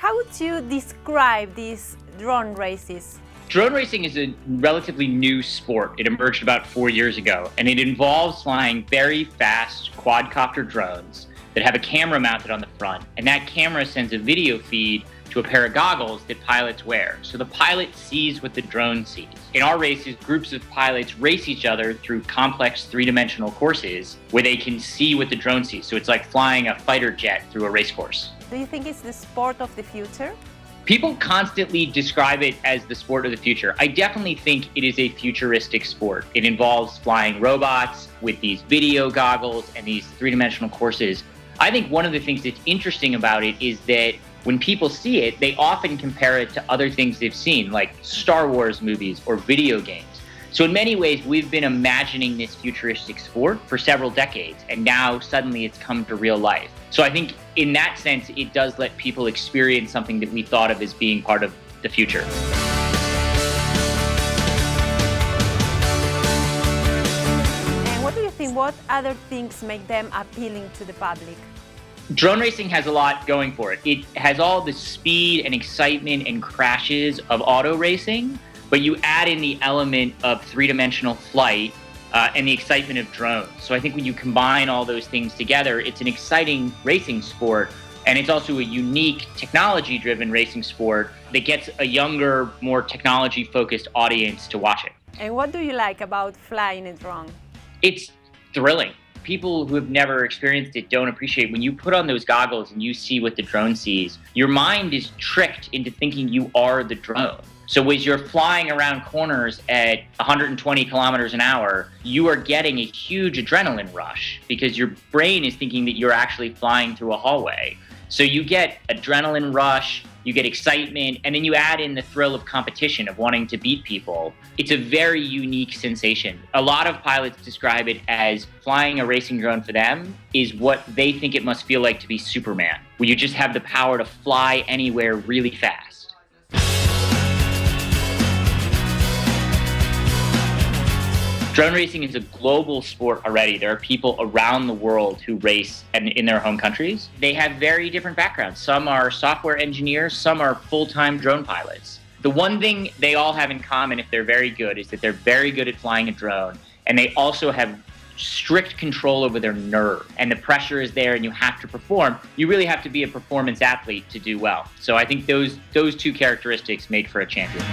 How would you describe these drone races? Drone racing is a relatively new sport. It emerged about 4 years ago, and it involves flying very fast quadcopter drones that have a camera mounted on the front, and that camera sends a video feed to a pair of goggles that pilots wear. So the pilot sees what the drone sees. In our races, groups of pilots race each other through complex three-dimensional courses where they can see what the drone sees. So it's like flying a fighter jet through a race course. Do you think it's the sport of the future? People constantly describe it as the sport of the future. I definitely think it is a futuristic sport. It involves flying robots with these video goggles and these three-dimensional courses. I think one of the things that's interesting about it is that when people see it, they often compare it to other things they've seen, like Star Wars movies or video games. So in many ways, we've been imagining this futuristic sport for several decades, and now suddenly it's come to real life. So I think in that sense, it does let people experience something that we thought of as being part of the future. And what do you think, what other things make them appealing to the public? Drone racing has a lot going for it. It has all the speed and excitement and crashes of auto racing, but you add in the element of three-dimensional flight and the excitement of drones. So I think when you combine all those things together, it's an exciting racing sport, and it's also a unique technology-driven racing sport that gets a younger, more technology-focused audience to watch it. And what do you like about flying a drone? It's thrilling. People who have never experienced it don't appreciate when you put on those goggles and you see what the drone sees, your mind is tricked into thinking you are the drone. So as you're flying around corners at 120 kilometers an hour, you are getting a huge adrenaline rush because your brain is thinking that you're actually flying through a hallway. So you get adrenaline rush, you get excitement, and then you add in the thrill of competition, of wanting to beat people. It's a very unique sensation. A lot of pilots describe it as flying a racing drone for them is what they think it must feel like to be Superman, where you just have the power to fly anywhere really fast. Drone racing is a global sport already. There are people around the world who race in their home countries. They have very different backgrounds. Some are software engineers, some are full-time drone pilots. The one thing they all have in common, if they're very good, is that they're very good at flying a drone, and they also have strict control over their nerve. And the pressure is there and you have to perform. You really have to be a performance athlete to do well. So I think those two characteristics make for a champion.